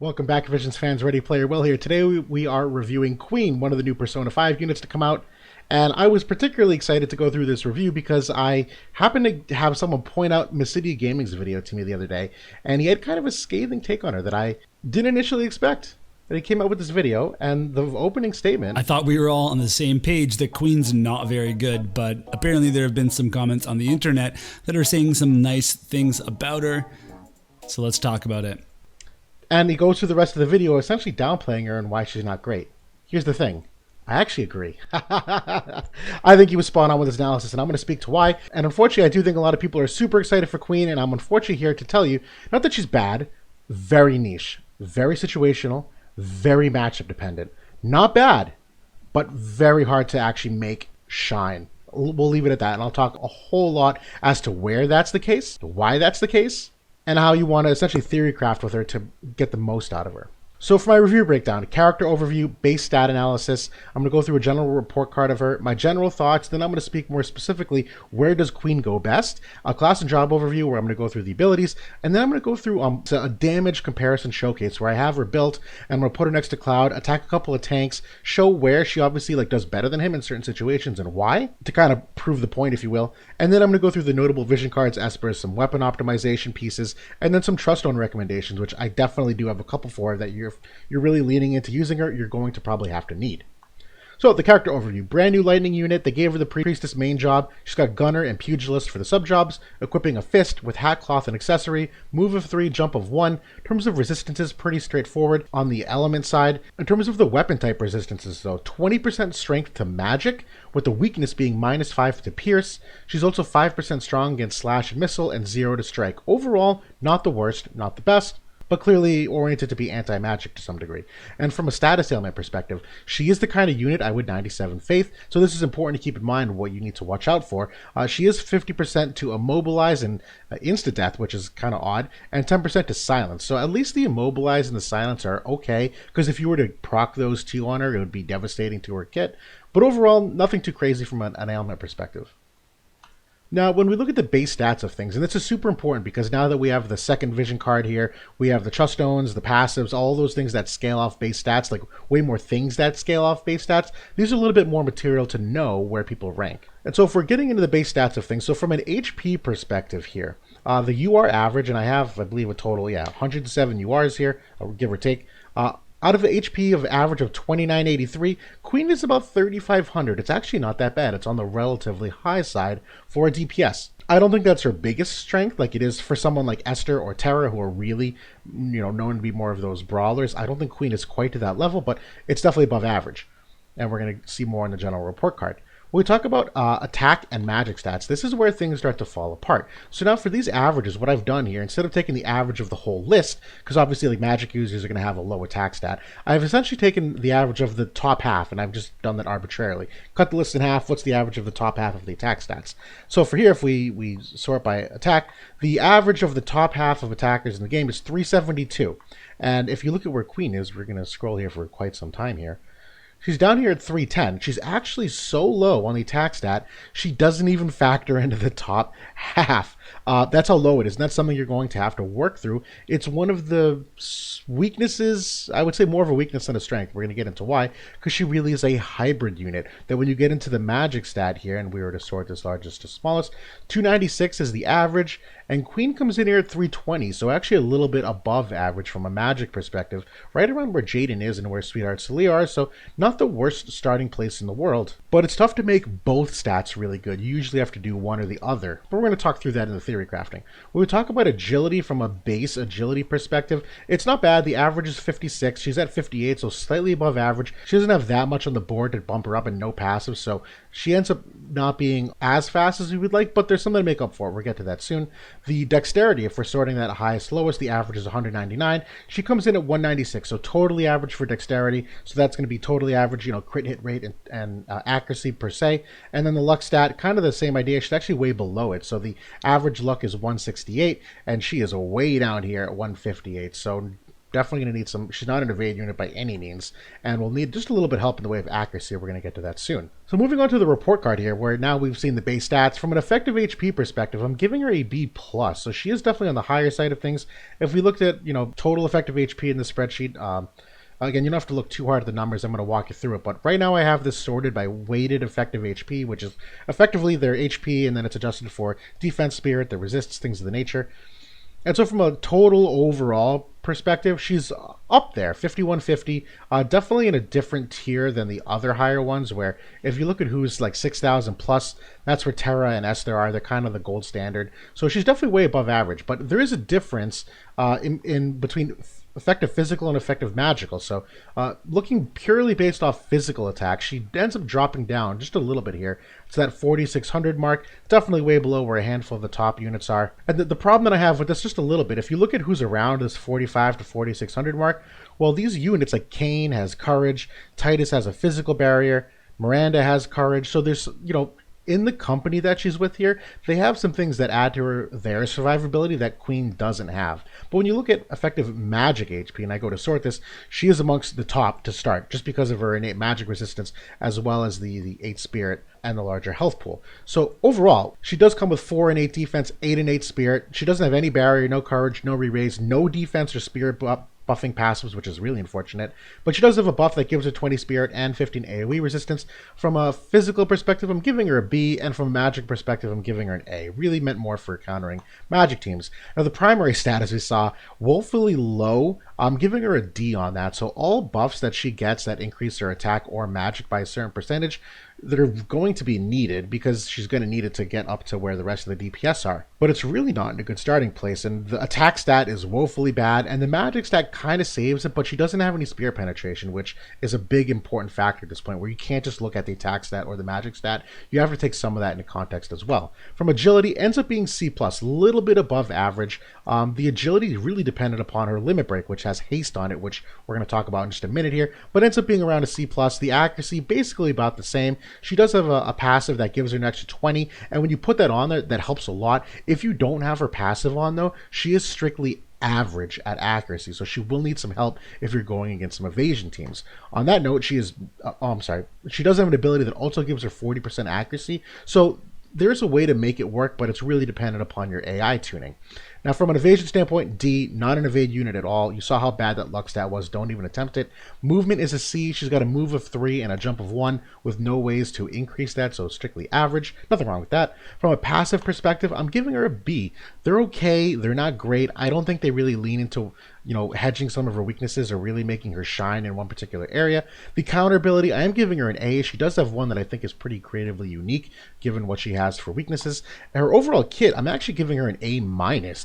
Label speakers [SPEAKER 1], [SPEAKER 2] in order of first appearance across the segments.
[SPEAKER 1] Welcome back, Visions fans. Ready Player Will here. Today we are reviewing Queen, one of the new Persona 5 units to come out. And I was particularly excited to go through this review because I happened to have someone point out Mysidia Gaming's video to me the other day, and he had kind of a scathing take on her that I didn't initially expect. And he came out with this video, and the opening statement...
[SPEAKER 2] I thought we were all on the same page that Queen's not very good, but apparently there have been some comments on the internet that are saying some nice things about her. So let's talk about it.
[SPEAKER 1] And he goes through the rest of the video essentially downplaying her and why she's not great. Here's the thing. I actually agree. I think he was spot on with his analysis, and I'm going to speak to why. And unfortunately, I do think a lot of people are super excited for Queen, and I'm unfortunately here to tell you, not that she's bad, very niche, very situational, very matchup dependent. Not bad, but very hard to actually make shine. We'll leave it at that, and I'll talk a whole lot as to where that's the case, why that's the case, and how you want to essentially theory craft with her to get the most out of her. So for my review breakdown, character overview, base stat analysis, I'm going to go through a general report card of her, my general thoughts, then I'm going to speak more specifically, where does Queen go best, a class and job overview where I'm going to go through the abilities, and then I'm going to go through a damage comparison showcase where I have her built, and I'm going to put her next to Cloud, attack a couple of tanks, show where she obviously does better than him in certain situations and why, to kind of prove the point, if you will, and then I'm going to go through the notable vision cards, Espers, some weapon optimization pieces, and then some Truststone recommendations, which I definitely do have a couple for that you're really leaning into using her, you're going to probably have to need. So the character overview, brand new lightning unit. They gave her the priestess main job. She's got gunner and pugilist for the sub jobs, equipping a fist with hat cloth and accessory, move of 3, jump of 1. In terms of resistances, pretty straightforward on the element side. In terms of the weapon type resistances though, 20% strength to magic, with the weakness being -5 to pierce. She's also 5% strong against slash and missile and 0 to strike. Overall, not the worst, not the best, but clearly oriented to be anti-magic to some degree. And from a status ailment perspective, she is the kind of unit I would 97 Faith, so this is important to keep in mind what you need to watch out for. She is 50% to immobilize and insta-death, which is kind of odd, and 10% to silence. So at least the immobilize and the silence are okay, because if you were to proc those two on her, it would be devastating to her kit. But overall, nothing too crazy from an ailment perspective. Now, when we look at the base stats of things, and this is super important because now that we have the second vision card here, we have the Truststones, the passives, all those things that scale off base stats, like way more things that scale off base stats, these are a little bit more material to know where people rank. And so if we're getting into the base stats of things, so from an HP perspective here, the UR average, and I have, I believe, a total, 107 URs here, give or take. Out of the HP of average of 2983, Queen is about 3500. It's actually not that bad. It's on the relatively high side for a DPS. I don't think that's her biggest strength like it is for someone like Esther or Terra who are really, known to be more of those brawlers. I don't think Queen is quite to that level, but it's definitely above average. And we're going to see more in the general report card. When we talk about attack and magic stats, this is where things start to fall apart. So now for these averages, what I've done here, instead of taking the average of the whole list, because obviously magic users are going to have a low attack stat, I've essentially taken the average of the top half, and I've just done that arbitrarily. Cut the list in half, what's the average of the top half of the attack stats? So for here, if we sort by attack, the average of the top half of attackers in the game is 372. And if you look at where Queen is, we're going to scroll here for quite some time here. She's down here at 310. She's actually so low on the attack stat, she doesn't even factor into the top half. That's how low it is, and that's something you're going to have to work through. It's one of the weaknesses, I would say more of a weakness than a strength. We're going to get into why, because she really is a hybrid unit, that when you get into the magic stat here, and we were to sort this largest to smallest, 296 is the average, and Queen comes in here at 320, so actually a little bit above average from a magic perspective, right around where Jaden is and where Sweetheart Celie are, so not the worst starting place in the world. But it's tough to make both stats really good. You usually have to do one or the other, but we're going to talk through that in the theory crafting. When we talk about agility from a base agility perspective, it's not bad. The average is 56. She's at 58, so slightly above average. She doesn't have that much on the board to bump her up and no passive, so she ends up not being as fast as we would like, but there's something to make up for it. We'll get to that soon. The dexterity, if we're sorting that highest lowest, the average is 199. She comes in at 196, so totally average for dexterity, so that's going to be totally average, crit hit rate and accuracy per se. And then the luck stat, kind of the same idea. She's actually way below it, so the average luck is 168, and she is way down here at 158, so definitely going to need some. She's not an evade unit by any means, and will need just a little bit of help in the way of accuracy. We're going to get to that soon. So moving on to the report card here, where now we've seen the base stats. From an effective HP perspective, I'm giving her a B+. So she is definitely on the higher side of things. If we looked at, total effective HP in the spreadsheet, again, you don't have to look too hard at the numbers. I'm going to walk you through it. But right now I have this sorted by weighted effective HP, which is effectively their HP, and then it's adjusted for defense, spirit, the resists, things of the nature. And so from a total overall perspective, she's up there, 5150. Definitely in a different tier than the other higher ones, where if you look at who's like 6,000 plus, that's where Terra and Esther are. They're kind of the gold standard. So she's definitely way above average. But there is a difference in between effective physical and effective magical. So looking purely based off physical attack, she ends up dropping down just a little bit here to that 4,600 mark. Definitely way below where a handful of the top units are. And the problem that I have with this just a little bit, if you look at who's around this 45 to 4,600 mark, well, these units like Kane has courage, Titus has a physical barrier, Miranda has courage. So there's, in the company that she's with here, they have some things that add to their survivability that Queen doesn't have. But when you look at effective magic HP, and I go to sort this, she is amongst the top to start, just because of her innate magic resistance, as well as the 8 spirit and the larger health pool. So overall, she does come with 4 and 8 defense, 8 and 8 spirit. She doesn't have any barrier, no courage, no re-raise, no defense or spirit buffing passives, which is really unfortunate. But she does have a buff that gives her 20 spirit and 15 AoE resistance. From a physical perspective, I'm giving her a B, and from a magic perspective, I'm giving her an A. Really meant more for countering magic teams. Now, the primary status we saw, woefully low. I'm giving her a D on that. So all buffs that she gets that increase her attack or magic by a certain percentage, that are going to be needed, because she's going to need it to get up to where the rest of the DPS are. But it's really not in a good starting place, and the attack stat is woefully bad, and the magic stat kind of saves it, but she doesn't have any spirit penetration, which is a big important factor at this point, where you can't just look at the attack stat or the magic stat. You have to take some of that into context as well. From agility, ends up being C+, a little bit above average. The agility is really dependent upon her limit break, which has haste on it, which we're going to talk about in just a minute here, but ends up being around a C+. The accuracy, basically about the same. She does have a passive that gives her an extra 20, and when you put that on there, that helps a lot. If you don't have her passive on, though, she is strictly average at accuracy, so she will need some help if you're going against some evasion teams. On that note, she does have an ability that also gives her 40% accuracy, so there's a way to make it work, but it's really dependent upon your AI tuning. Now, from an evasion standpoint, D, not an evade unit at all. You saw how bad that luck stat was. Don't even attempt it. Movement is a C. She's got a move of 3 and a jump of 1 with no ways to increase that, so strictly average. Nothing wrong with that. From a passive perspective, I'm giving her a B. They're okay. They're not great. I don't think they really lean into, hedging some of her weaknesses or really making her shine in one particular area. The counter ability, I am giving her an A. She does have one that I think is pretty creatively unique, given what she has for weaknesses. And her overall kit, I'm actually giving her an A-.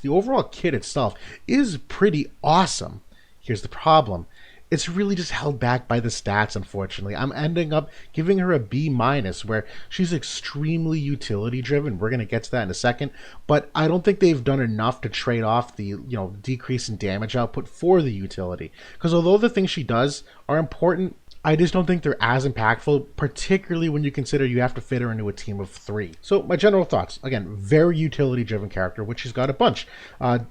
[SPEAKER 1] The overall kit itself is pretty awesome. Here's the problem. It's really just held back by the stats, unfortunately. I'm ending up giving her a B-, where she's extremely utility driven. We're going to get to that in a second, but I don't think they've done enough to trade off the decrease in damage output for the utility. Because although the things she does are important, I just don't think they're as impactful, particularly when you consider you have to fit her into a team of 3. So my general thoughts, again, very utility-driven character, which she's got a bunch.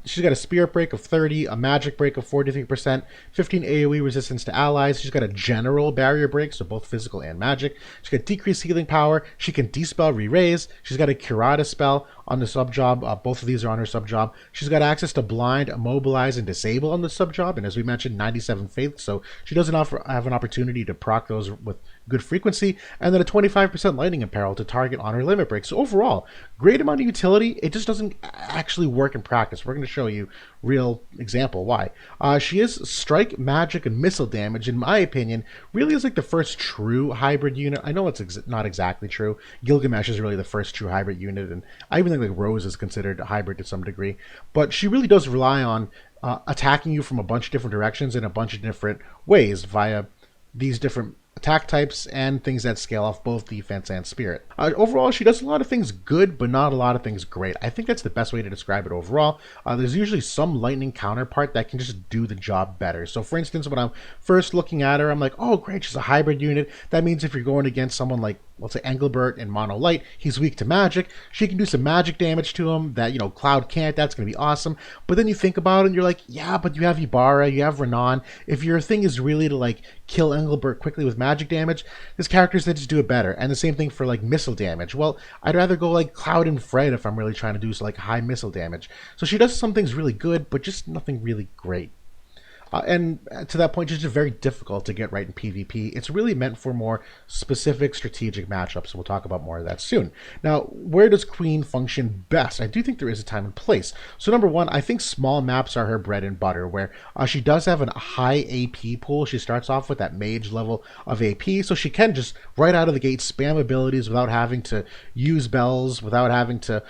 [SPEAKER 1] She's got a spirit break of 30, a magic break of 43%, 15 AoE resistance to allies. She's got a general barrier break, so both physical and magic. She's got decreased healing power. She can dispel, re-raise. She's got a Curata spell on the sub-job. Both of these are on her sub-job. She's got access to blind, immobilize, and disable on the sub-job, and as we mentioned, 97 faith, so she doesn't have an opportunity to proc those with good frequency, and then a 25% lightning apparel to target on her limit break. So overall, great amount of utility. It just doesn't actually work in practice. We're going to show you real example why. She is strike, magic, and missile damage, in my opinion, really is like the first true hybrid unit. I know it's not exactly true. Gilgamesh is really the first true hybrid unit, and I even think like Rose is considered a hybrid to some degree, but she really does rely on attacking you from a bunch of different directions in a bunch of different ways via these different attack types and things that scale off both defense and spirit. Overall, she does a lot of things good, but not a lot of things great. I think that's the best way to describe it overall. There's usually some lightning counterpart that can just do the job better. So for instance, when I'm first looking at her, I'm like, oh great, she's a hybrid unit. That means if you're going against someone like let's say Engelbert in Mono Light, he's weak to magic. She can do some magic damage to him that, Cloud can't. That's going to be awesome. But then you think about it and you're like, yeah, but you have Ybarra, you have Renan. If your thing is really to like kill Engelbert quickly with magic damage, there's characters that just do it better. And the same thing for like missile damage. Well, I'd rather go like Cloud and Fred if I'm really trying to do like high missile damage. So she does some things really good, but just nothing really great. And to that point, it's just very difficult to get right in PvP. It's really meant for more specific strategic matchups. We'll talk about more of that soon. Now, where does Queen function best? I do think there is a time and place. So number one, I think small maps are her bread and butter, where she does have a high AP pool. She starts off with that mage level of AP, so she can just right out of the gate spam abilities without having to use bells, without having to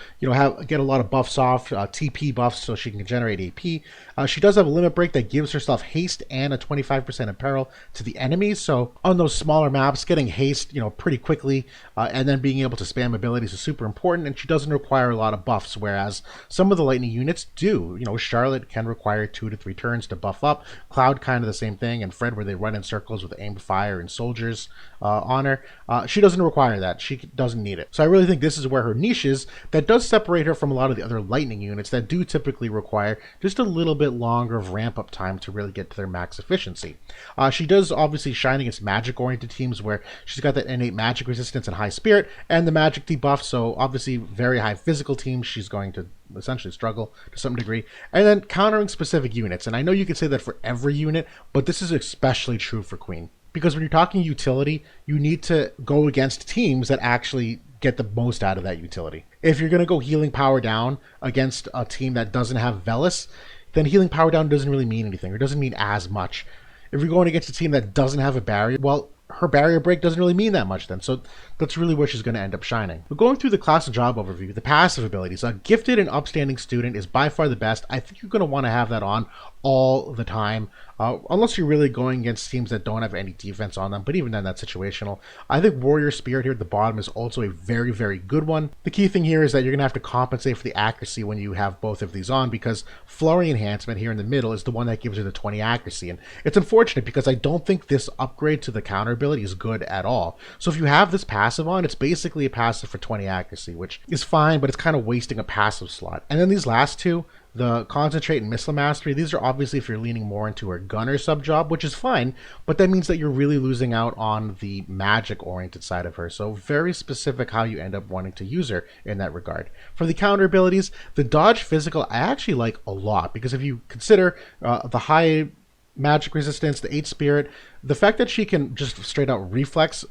[SPEAKER 1] get a lot of buffs off, TP buffs, so she can generate AP. She does have a limit break that gives herself haste and a 25% imperil to the enemies. So on those smaller maps, getting haste, pretty quickly, and then being able to spam abilities is super important. And she doesn't require a lot of buffs, whereas some of the lightning units do. Charlotte can require 2 to 3 turns to buff up. Cloud kind of the same thing, and Fred where they run in circles with aimed fire and soldiers on her. She doesn't require that. She doesn't need it. So I really think this is where her niche is. That does separate her from a lot of the other lightning units that do typically require just a little bit longer of ramp up time to really get to their max efficiency. She does obviously shine against magic oriented teams where she's got that innate magic resistance and high spirit and the magic debuff, so obviously very high physical teams she's going to essentially struggle to some degree. And then countering specific units, and I know you could say that for every unit, but this is especially true for Queen. Because when you're talking utility, you need to go against teams that actually get the most out of that utility. If you're going to go healing power down against a team that doesn't have Velis, then healing power down doesn't really mean anything, or doesn't mean as much. If you're going against a team that doesn't have a barrier, well, her barrier break doesn't really mean that much then. So that's really where she's going to end up shining. But going through the class and job overview, the passive abilities, a gifted and upstanding student is by far the best. I think you're going to want to have that on all the time, unless you're really going against teams that don't have any defense on them. But even then, that's situational. I think Warrior Spirit here at the bottom is also a very, very good one. The key thing here is that you're going to have to compensate for the accuracy when you have both of these on, because Flurry Enhancement here in the middle is the one that gives you the 20 accuracy. And it's unfortunate because I don't think this upgrade to the counter ability is good at all. So if you have this passive on, it's basically a passive for 20 accuracy, which is fine, but it's kind of wasting a passive slot. And then these last two, the Concentrate and Missile Mastery, these are obviously if you're leaning more into her Gunner sub-job, which is fine, but that means that you're really losing out on the magic-oriented side of her. So very specific how you end up wanting to use her in that regard. For the counter abilities, the Dodge Physical I actually like a lot, because if you consider the high magic resistance, the 8 spirit, the fact that she can just straight out reflex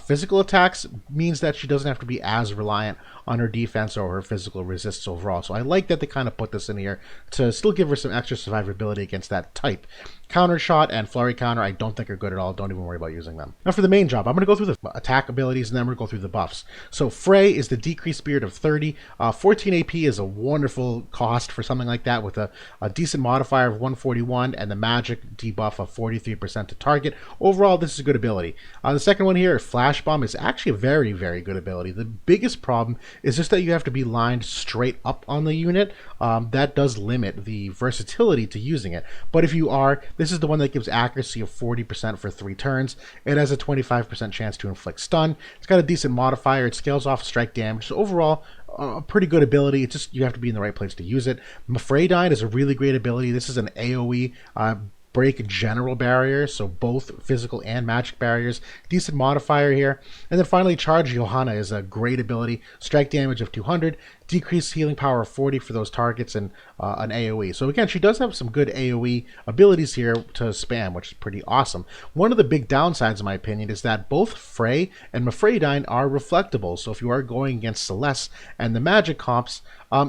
[SPEAKER 1] physical attacks means that she doesn't have to be as reliant on her defense or her physical resists overall. So I like that they kind of put this in here to still give her some extra survivability against that type. Counter shot and flurry counter I don't think are good at all. Don't even worry about using them. Now for the main job, I'm going to go through the attack abilities and then we're going to go through the buffs. So Frey is the decreased spirit of 30. 14 AP is a wonderful cost for something like that with a decent modifier of 141 and the magic debuff of 43% to target. Overall, this is a good ability. The second one here, Flash Bomb, is actually a very, very good ability. The biggest problem is just that you have to be lined straight up on the unit. That does limit the versatility to using it. But if you are, this is the one that gives accuracy of 40% for 3 turns. It has a 25% chance to inflict stun. It's got a decent modifier. It scales off strike damage. So overall, a pretty good ability. It's just you have to be in the right place to use it. Mafredyne is a really great ability. This is an AoE break general barrier, so both physical and magic barriers. Decent modifier here. And then finally, Charge Johanna is a great ability. Strike damage of 200, decreased healing power of 40 for those targets, and an AoE. So again, she does have some good AoE abilities here to spam, which is pretty awesome. One of the big downsides, in my opinion, is that both Frey and Mafredyne are reflectable. So if you are going against Celeste and the magic comps,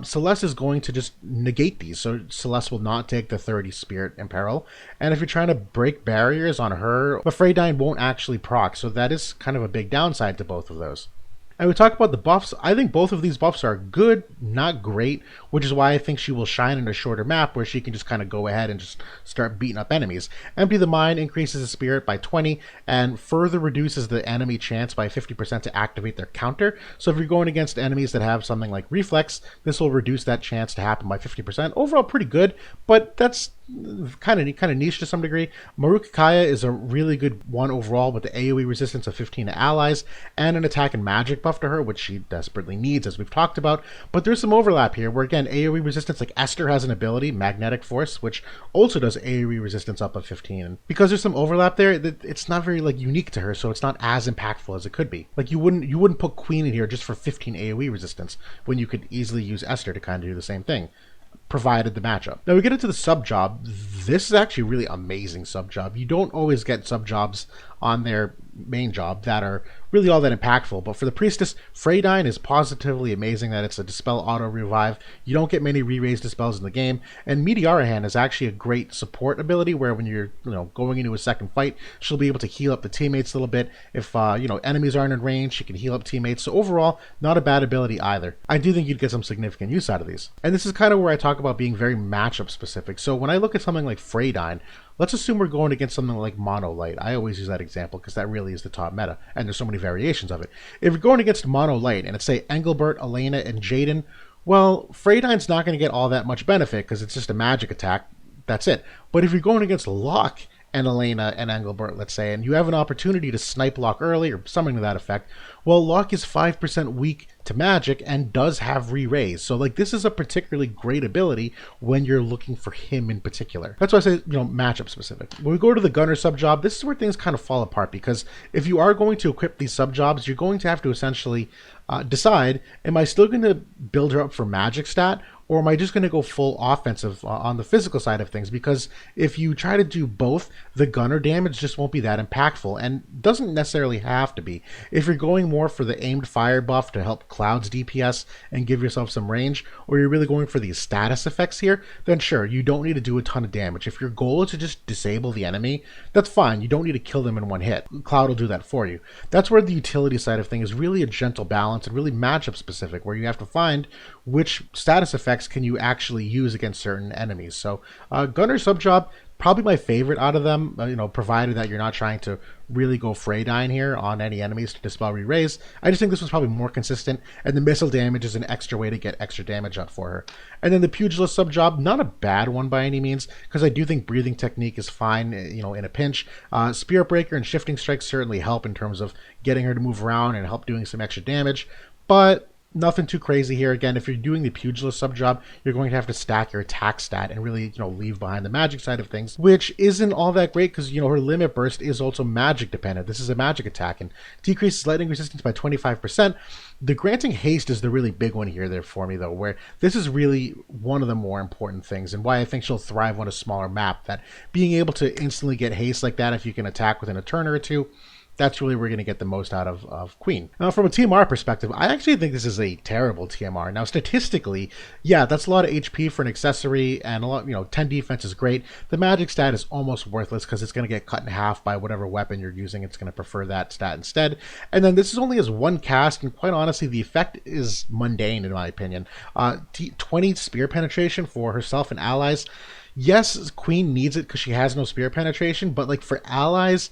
[SPEAKER 1] Celeste is going to just negate these. So Celeste will not take the 30 Spirit Imperil. And if you're trying to break barriers on her, Mafredyne won't actually proc. So that is kind of a big downside to both of those. And we talk about the buffs. I think both of these buffs are good, not great, which is why I think she will shine in a shorter map where she can just kind of go ahead and just start beating up enemies. Empty the Mind increases the spirit by 20 and further reduces the enemy chance by 50% to activate their counter. So if you're going against enemies that have something like reflex, this will reduce that chance to happen by 50%. Overall, pretty good, but that's kind of niche to some degree. Marukakaya is a really good one overall with the AoE resistance of 15 to allies and an attack and magic buff to her, which she desperately needs, as we've talked about. But there's some overlap here where, again, AoE resistance, like Esther has an ability, Magnetic Force, which also does AoE resistance up of 15. And because there's some overlap there, it's not very like unique to her, so it's not as impactful as it could be. Like you wouldn't put Queen in here just for 15 AoE resistance when you could easily use Esther to kind of do the same thing, provided the matchup. Now we get into the sub job. This is actually a really amazing sub job. You don't always get sub jobs on their main job that are really all that impactful, but for the Priestess, Freydine is positively amazing that it's a Dispel Auto Revive. You don't get many re-raise Dispels in the game, and Meteorahan is actually a great support ability where when you're going into a second fight, she'll be able to heal up the teammates a little bit. If enemies aren't in range, she can heal up teammates. So overall, not a bad ability either. I do think you'd get some significant use out of these. And this is kind of where I talk about being very matchup specific. So when I look at something like Freydine, let's assume we're going against something like Monolight. I always use that example because that really is the top meta, and there's so many variations of it. If you're going against Monolight, and it's, say, Engelbert, Elena, and Jaden, well, Freydine's not going to get all that much benefit because it's just a magic attack. That's it. But if you're going against Locke and Elena and Engelbert, let's say, and you have an opportunity to snipe Locke early or something to that effect, well, Locke is 5% weak to magic and does have re-raise. So like this is a particularly great ability when you're looking for him in particular. That's why I say, matchup specific. When we go to the Gunner sub job, this is where things kind of fall apart, because if you are going to equip these sub jobs, you're going to have to essentially decide, am I still going to build her up for magic stat, or am I just going to go full offensive on the physical side of things? Because if you try to do both, the gunner damage just won't be that impactful, and doesn't necessarily have to be. If you're going more for the aimed fire buff to help Cloud's DPS and give yourself some range, or you're really going for these status effects here, then sure, you don't need to do a ton of damage. If your goal is to just disable the enemy, that's fine. You don't need to kill them in one hit. Cloud will do that for you. That's where the utility side of things is really a gentle balance and really matchup specific, where you have to find which status effects can you actually use against certain enemies. So Gunner subjob, probably my favorite out of them, provided that you're not trying to really go Freydine here on any enemies to dispel re-raise. I just think this was probably more consistent, and the missile damage is an extra way to get extra damage up for her. And then the Pugilist subjob, not a bad one by any means, because I do think breathing technique is fine, in a pinch. Spirit Breaker and Shifting Strike certainly help in terms of getting her to move around and help doing some extra damage, but nothing too crazy here. Again, if you're doing the Pugilist subjob, you're going to have to stack your attack stat and really, leave behind the magic side of things, which isn't all that great because, her limit burst is also magic dependent. This is a magic attack and decreases lightning resistance by 25%. The granting haste is the really big one here there for me, though, where this is really one of the more important things and why I think she'll thrive on a smaller map. That being able to instantly get haste like that if you can attack within a turn or two, that's really where we're going to get the most out of Queen. Now, from a TMR perspective, I actually think this is a terrible TMR. Now, statistically, yeah, that's a lot of HP for an accessory, and a lot, 10 defense is great. The magic stat is almost worthless because it's going to get cut in half by whatever weapon you're using. It's going to prefer that stat instead. And then this is only as one cast, and quite honestly, the effect is mundane in my opinion. 20 spear penetration for herself and allies. Yes, Queen needs it because she has no spear penetration, but like for allies,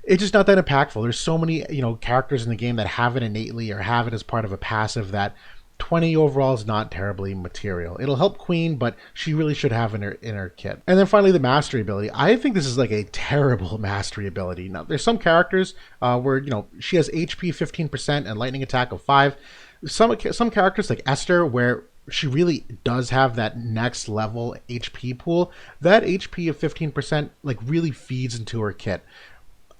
[SPEAKER 1] it's just not that impactful. There's so many, characters in the game that have it innately or have it as part of a passive that 20 overall is not terribly material. It'll help Queen, but she really should have in her kit. And then finally, the mastery ability. I think this is like a terrible mastery ability. Now, there's some characters where, she has HP 15% and lightning attack of 5. Some characters like Esther, where she really does have that next level HP pool. That HP of 15% really feeds into her kit.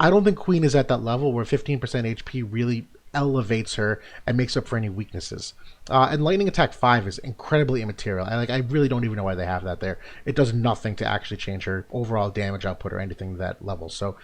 [SPEAKER 1] I don't think Queen is at that level where 15% HP really elevates her and makes up for any weaknesses. And Lightning Attack 5 is incredibly immaterial. I really don't even know why they have that there. It does nothing to actually change her overall damage output or anything to that level. So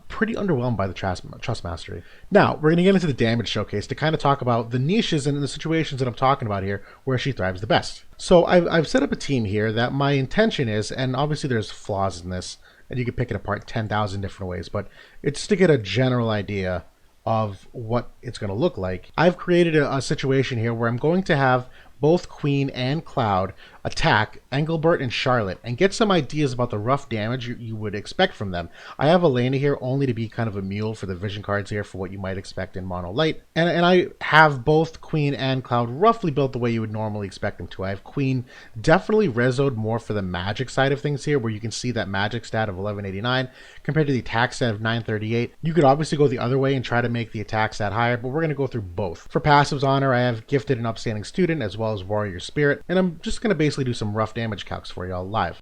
[SPEAKER 1] pretty underwhelmed by the Trust Mastery. Now, we're going to get into the damage showcase to kind of talk about the niches and the situations that I'm talking about here where she thrives the best. So I've set up a team here that my intention is, and obviously there's flaws in this, and you can pick it apart 10,000 different ways, but it's to get a general idea of what it's going to look like. I've created a situation here where I'm going to have both Queen and Cloud attack Engelbert and Charlotte and get some ideas about the rough damage you would expect from them. I have Elena here only to be kind of a mule for the vision cards here for what you might expect in Mono Light. And I have both Queen and Cloud roughly built the way you would normally expect them to. I have Queen definitely resoed more for the magic side of things here, where you can see that magic stat of 1189 compared to the attack stat of 938. You could obviously go the other way and try to make the attack stat higher, but we're going to go through both. For passives on her, I have Gifted and Upstanding Student as well as Warrior Spirit, and I'm just going to basically do some rough damage calcs for y'all live.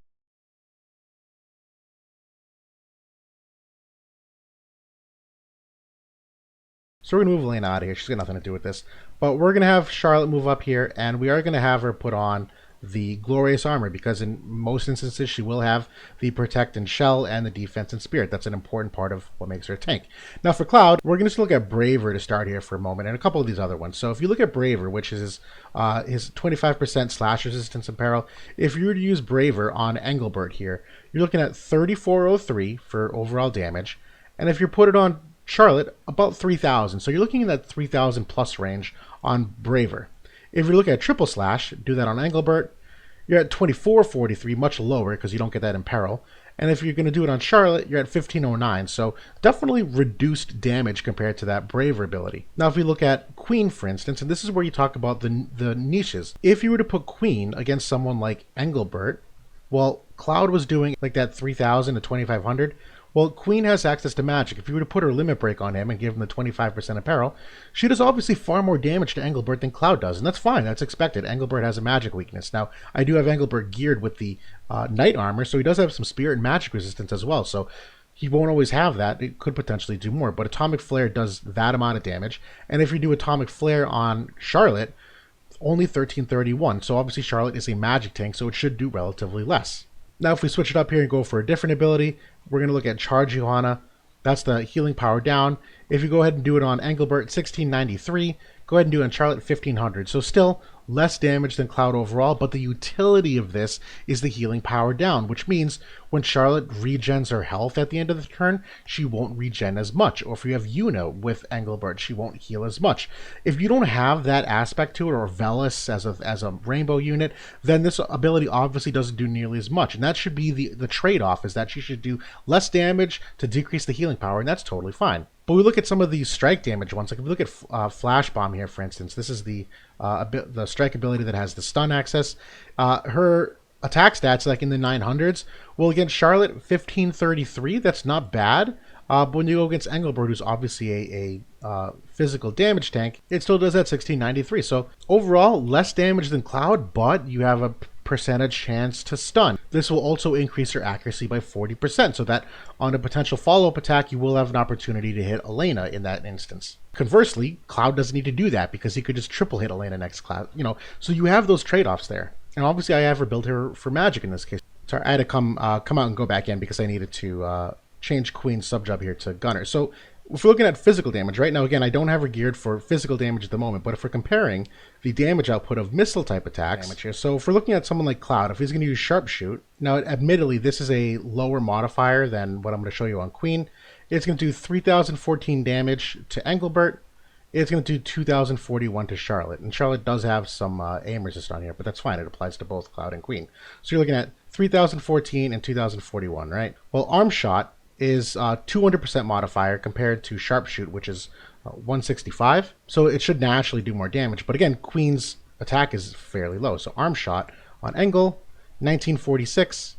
[SPEAKER 1] So we're going to move Elena out of here. She's got nothing to do with this. But we're going to have Charlotte move up here, and we are going to have her put on the Glorious Armor, because in most instances she will have the Protect and Shell and the Defense and Spirit. That's an important part of what makes her a tank. Now for Cloud, we're going to just look at Braver to start here for a moment, and a couple of these other ones. So if you look at Braver, which is his 25% slash resistance and peril, if you were to use Braver on Engelbert here, you're looking at 3403 for overall damage, and if you put it on Charlotte, about 3,000. So you're looking in that 3,000 plus range on Braver. If you look at Triple Slash, do that on Engelbert, you're at 2443, much lower because you don't get that in peril. And if you're going to do it on Charlotte, you're at 1509. So definitely reduced damage compared to that Braver ability. Now, if we look at Queen, for instance, and this is where you talk about the niches. If you were to put Queen against someone like Engelbert, well, Cloud was doing like that 3,000 to 2,500. Well, Queen has access to magic. If you were to put her limit break on him and give him the 25% apparel, she does obviously far more damage to Engelbert than Cloud does, and that's fine. That's expected. Engelbert has a magic weakness. Now, I do have Engelbert geared with the Knight Armor, so he does have some spirit and magic resistance as well, so he won't always have that. It could potentially do more, but Atomic Flare does that amount of damage, and if you do Atomic Flare on Charlotte, only 1331, so obviously Charlotte is a magic tank, so it should do relatively less. Now, if we switch it up here and go for a different ability, we're going to look at Charge Johanna. That's the healing power down. If you go ahead and do it on Engelbert, 1693. Go ahead and do it on Charlotte, 1500. So still less damage than Cloud overall, but the utility of this is the healing power down, which means when Charlotte regens her health at the end of the turn, she won't regen as much. Or if you have Yuna with Engelbert, she won't heal as much. If you don't have that aspect to it, or Velis as a rainbow unit, then this ability obviously doesn't do nearly as much. And that should be the trade-off, is that she should do less damage to decrease the healing power, and that's totally fine. But we look at some of these strike damage ones. Like if we look at Flash Bomb here, for instance, this is the strike ability that has the stun access. Her attack stats like in the 900s. Well, against Charlotte, 1533. That's not bad. But when you go against Engelbert, who's obviously a physical damage tank, it still does that 1693. So overall, less damage than Cloud, but you have a percentage chance to stun. This will also increase your accuracy by 40%, so that on a potential follow-up attack, you will have an opportunity to hit Elena in that instance. Conversely, Cloud doesn't need to do that because he could just triple hit Elena next Cloud. So you have those trade-offs there. And obviously, I have her build her for magic in this case. Sorry, I had to come out and go back in because I needed to change Queen's subjob here to Gunner. So if we're looking at physical damage, right now, again, I don't have her geared for physical damage at the moment, but if we're comparing the damage output of missile type attacks, here, so if we're looking at someone like Cloud, if he's going to use Sharpshoot, now admittedly, this is a lower modifier than what I'm going to show you on Queen. It's going to do 3,014 damage to Engelbert. It's going to do 2,041 to Charlotte, and Charlotte does have some aim resist on here, but that's fine. It applies to both Cloud and Queen. So you're looking at 3,014 and 2,041, right? Well, Arm Shot is 200% modifier compared to Sharpshoot, which is 165. So it should naturally do more damage. But again, Queen's attack is fairly low. So Arm Shot on Engel, 1946.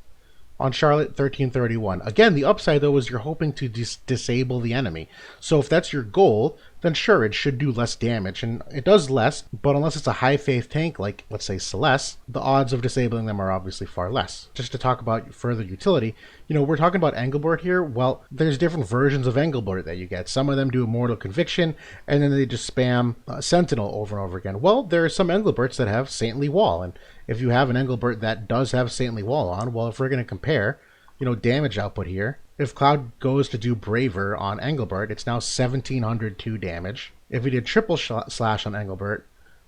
[SPEAKER 1] On Charlotte, 1331. Again, the upside, though, is you're hoping to disable the enemy. So if that's your goal, then sure, it should do less damage. And it does less, but unless it's a high-faith tank, like, let's say, Celeste, the odds of disabling them are obviously far less. Just to talk about further utility, we're talking about Engelbert here. Well, there's different versions of Engelbert that you get. Some of them do Immortal Conviction, and then they just spam Sentinel over and over again. Well, there are some Engelberts that have Saintly Wall, and if you have an Engelbert that does have Saintly Wall on, well, if we're going to compare, damage output here, if Cloud goes to do Braver on Engelbert, it's now 1,702 damage. If we did Triple Slash on Engelbert,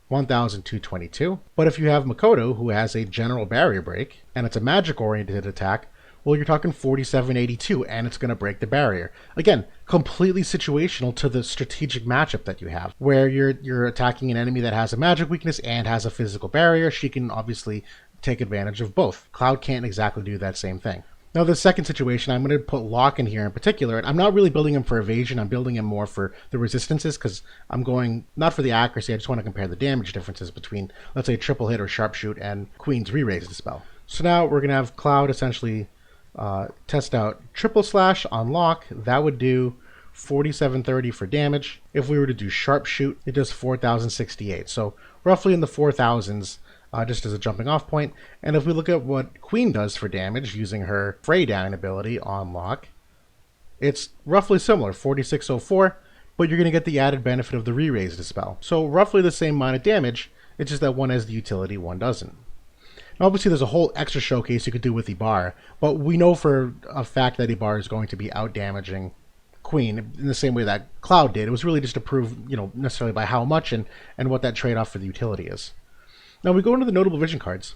[SPEAKER 1] 1,222. But if you have Makoto, who has a General Barrier Break, and it's a magic-oriented attack, well, you're talking 4782, and it's going to break the barrier. Again, completely situational to the strategic matchup that you have, where you're attacking an enemy that has a magic weakness and has a physical barrier. She can obviously take advantage of both. Cloud can't exactly do that same thing. Now, the second situation, I'm going to put Locke in here in particular. And I'm not really building him for evasion. I'm building him more for the resistances because I'm going not for the accuracy. I just want to compare the damage differences between, let's say, triple hit or sharpshoot and Queen's re-raise the spell. So now we're going to have Cloud essentially test out triple slash on Locke. That would do 4730 for damage. If we were to do sharpshoot, it does 4068. So roughly in the 4000s. Just as a jumping off point. And if we look at what Queen does for damage using her Fray Down ability on Locke, it's roughly similar, 4604, but you're going to get the added benefit of the re-raise to spell. So roughly the same amount of damage, it's just that one has the utility, one doesn't. Now obviously there's a whole extra showcase you could do with Ibar, but we know for a fact that Ibar is going to be out-damaging Queen in the same way that Cloud did. It was really just to prove, necessarily by how much and what that trade-off for the utility is. Now we go into the notable vision cards.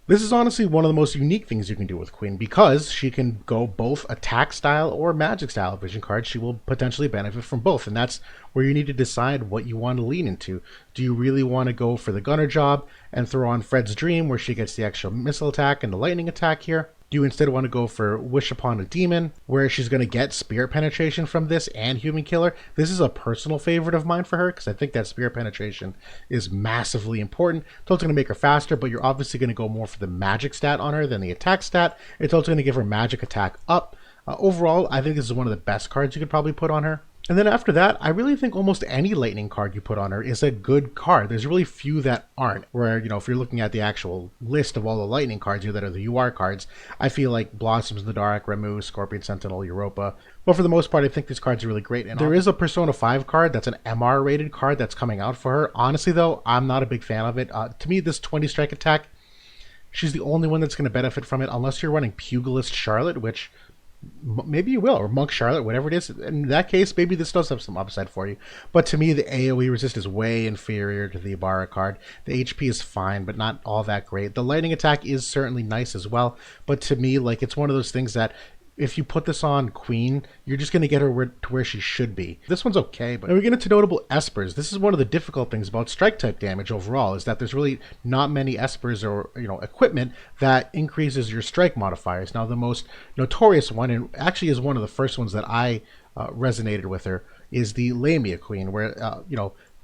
[SPEAKER 1] This is honestly one of the most unique things you can do with Queen because she can go both attack style or magic style vision cards. She will potentially benefit from both, and that's where you need to decide what you want to lean into. Do you really want to go for the gunner job and throw on Fred's Dream where she gets the extra missile attack and the lightning attack here? Do you instead want to go for Wish Upon a Demon, where she's going to get Spirit Penetration from this and Human Killer? This is a personal favorite of mine for her, because I think that Spirit Penetration is massively important. It's also going to make her faster, but you're obviously going to go more for the magic stat on her than the attack stat. It's also going to give her magic attack up. Overall, I think this is one of the best cards you could probably put on her. And then after that, I really think almost any lightning card you put on her is a good card. There's really few that aren't. Where, if you're looking at the actual list of all the lightning cards here that are the UR cards, I feel like Blossoms in the Dark, Ramu, Scorpion Sentinel, Europa. But for the most part, I think these cards are really great. And there is a Persona 5 card that's an MR rated card that's coming out for her. Honestly, though, I'm not a big fan of it. To me, this 20 strike attack, she's the only one that's going to benefit from it unless you're running Pugilist Charlotte, which maybe you will, or Monk Charlotte, whatever it is. In that case, maybe this does have some upside for you. But to me, the AoE resist is way inferior to the Ibarra card. The HP is fine, but not all that great. The lightning attack is certainly nice as well. But to me, it's one of those things that if you put this on Queen, you're just going to get her to where she should be. This one's okay, but now we get into notable Espers. This is one of the difficult things about strike type damage overall, is that there's really not many Espers or equipment that increases your strike modifiers. Now the most notorious one, and actually is one of the first ones that I resonated with her, is the Lamia Queen, where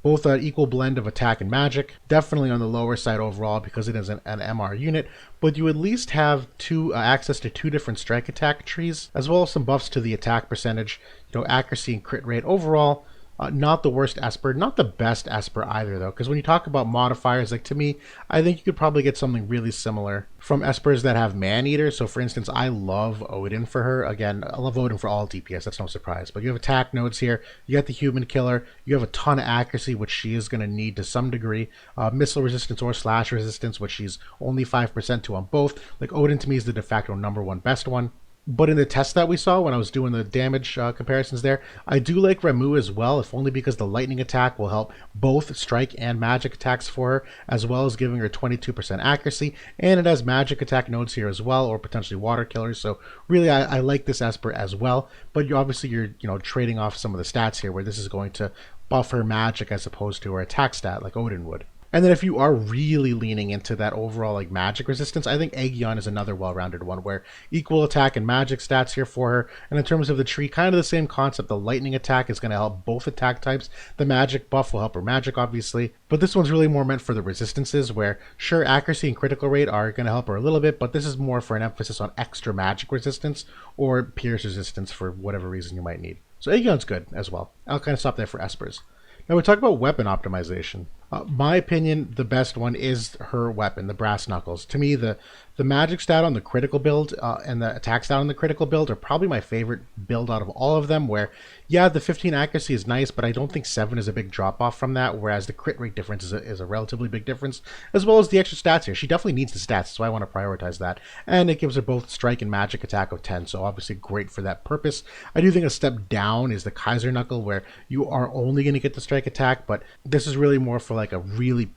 [SPEAKER 1] both an equal blend of attack and magic. Definitely on the lower side overall because it is an MR unit, but you at least have access to two different strike attack trees, as well as some buffs to the attack percentage, accuracy and crit rate. Overall, not the worst Esper, not the best Esper either though, because when you talk about modifiers, to me, I think you could probably get something really similar from Espers that have Man-Eater. So for instance, I love Odin for her. Again, I love Odin for all DPS, that's no surprise. But you have attack nodes here, you got the Human Killer, you have a ton of accuracy, which she is going to need to some degree, missile resistance or slash resistance, which she's only 5% to on both. Odin to me is the de facto #1 best one. But in the test that we saw when I was doing the damage comparisons there, I do like Ramu as well, if only because the lightning attack will help both strike and magic attacks for her, as well as giving her 22% accuracy, and it has magic attack nodes here as well, or potentially water killers. So really, I like this Esper as well. But you're trading off some of the stats here, where this is going to buff her magic as opposed to her attack stat like Odin would. And then if you are really leaning into that overall magic resistance, I think Aegion is another well-rounded one where equal attack and magic stats here for her. And in terms of the tree, kind of the same concept. The lightning attack is going to help both attack types. The magic buff will help her magic, obviously. But this one's really more meant for the resistances where, sure, accuracy and critical rate are going to help her a little bit, but this is more for an emphasis on extra magic resistance or pierce resistance for whatever reason you might need. So Aegion's good as well. I'll kind of stop there for Espers. Now we talk about weapon optimization. My opinion, the best one is her weapon, the Brass Knuckles. To me, the magic stat on the critical build and the attack stat on the critical build are probably my favorite build out of all of them, where, yeah, the 15 accuracy is nice, but I don't think 7 is a big drop-off from that, whereas the crit rate difference is a relatively big difference, as well as the extra stats here. She definitely needs the stats, so I want to prioritize that. And it gives her both strike and magic attack of 10, so obviously great for that purpose. I do think a step down is the Kaiser Knuckle, where you are only going to get the strike attack, but this is really more for a really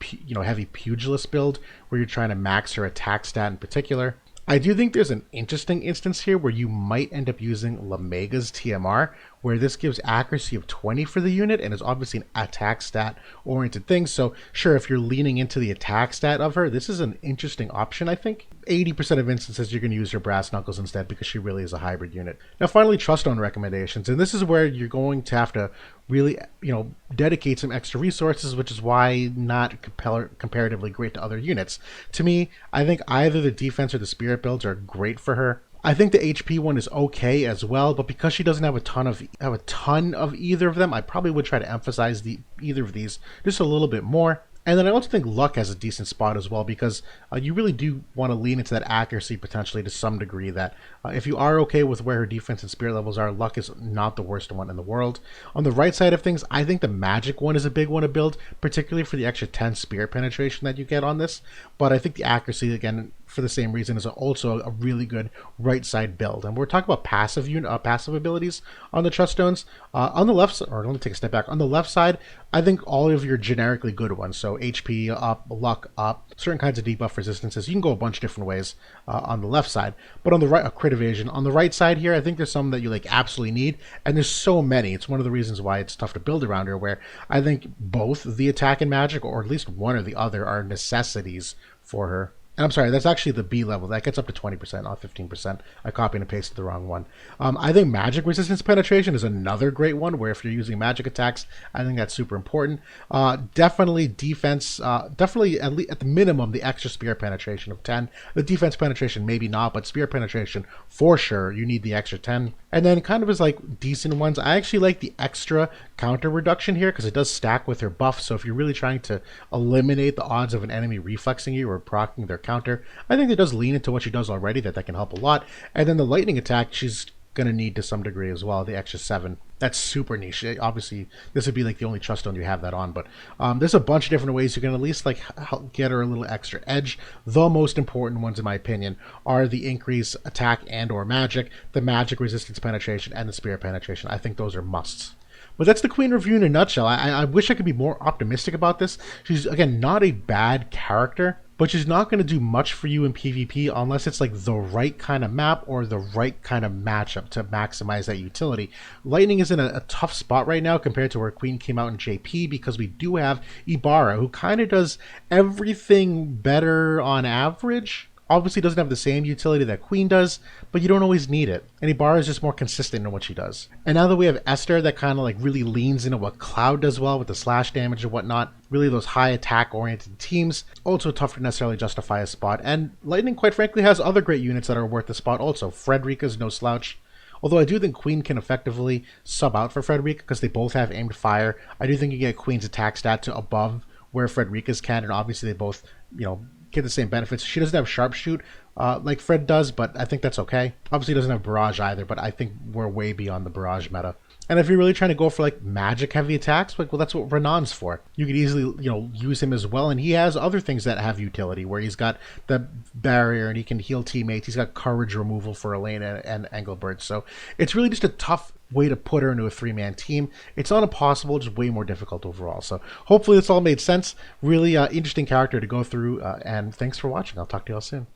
[SPEAKER 1] heavy pugilist build where you're trying to max her attack stat in particular. I do think there's an interesting instance here where you might end up using Lamega's TMR, where this gives accuracy of 20 for the unit and is obviously an attack stat oriented thing. So sure, if you're leaning into the attack stat of her, this is an interesting option, I think. 80% of instances you're going to use her brass knuckles instead because she really is a hybrid unit. Now finally, Truststone Recommendations, and this is where you're going to have to really, dedicate some extra resources, which is why not comparatively great to other units. To me, I think either the defense or the spirit builds are great for her. I think the HP one is okay as well, but because she doesn't have a ton of either of them, I probably would try to emphasize either of these just a little bit more. And then I also think luck has a decent spot as well, because you really do want to lean into that accuracy potentially to some degree. That if you are okay with where her defense and spirit levels are, luck is not the worst one in the world. On the right side of things, I think the magic one is a big one to build, particularly for the extra 10 spirit penetration that you get on this. But I think the accuracy, again, for the same reason, is also a really good right side build. And we're talking about passive abilities on the Truststones. On the left, or let me take a step back. On the left side, I think all of your generically good ones, so HP up, luck up, certain kinds of debuff resistances, you can go a bunch of different ways on the left side. But on the right, crit evasion. On the right side here, I think there's some that you absolutely need, and there's so many. It's one of the reasons why it's tough to build around here, where I think both the attack and magic, or at least one or the other, are necessities for her. And I'm sorry, that's actually the B level. That gets up to 20%, not 15%. I copied and pasted the wrong one. I think magic resistance penetration is another great one, where if you're using magic attacks, I think that's super important. Definitely defense, definitely at the minimum, the extra spear penetration of 10. The defense penetration, maybe not, but spear penetration, for sure, you need the extra 10. And then kind of as decent ones, I actually like the extra counter reduction here, because it does stack with her buff. So if you're really trying to eliminate the odds of an enemy reflexing you or proccing their counter, I think it does lean into what she does already, that can help a lot. And then the lightning attack, she's going to need to some degree as well, the extra 7. That's super niche. Obviously, this would be the only Truststone you have that on, but there's a bunch of different ways you can at least help get her a little extra edge. The most important ones, in my opinion, are the increase attack and or magic, the magic resistance penetration, and the spirit penetration. I think those are musts. But that's the Queen review in a nutshell. I wish I could be more optimistic about this. She's, again, not a bad character, but she's not going to do much for you in PvP unless it's the right kind of map or the right kind of matchup to maximize that utility. Lightning is in a tough spot right now compared to where Queen came out in JP, because we do have Ibarra, who kind of does everything better on average. Obviously doesn't have the same utility that Queen does, but you don't always need it. And Ibarra is just more consistent in what she does. And now that we have Esther that kind of really leans into what Cloud does well with the slash damage and whatnot, really those high attack oriented teams, also tough to necessarily justify a spot. And Lightning, quite frankly, has other great units that are worth the spot also. Frederica's no slouch. Although I do think Queen can effectively sub out for Frederica because they both have aimed fire. I do think you get Queen's attack stat to above where Frederica's can, and obviously they both, get the same benefits. She doesn't have sharpshoot like Fred does, but I think that's okay. Obviously doesn't have barrage either, but I think we're way beyond the barrage meta. And if you're really trying to go for magic heavy attacks, well, that's what Renan's for. You could easily, use him as well, and he has other things that have utility, where he's got the barrier and he can heal teammates. He's got courage removal for Elena and Engelbert. So it's really just a tough way to put her into a 3-man team. It's not impossible, just way more difficult overall. So hopefully this all made sense. Really interesting character to go through, and thanks for watching. I'll talk to you all soon.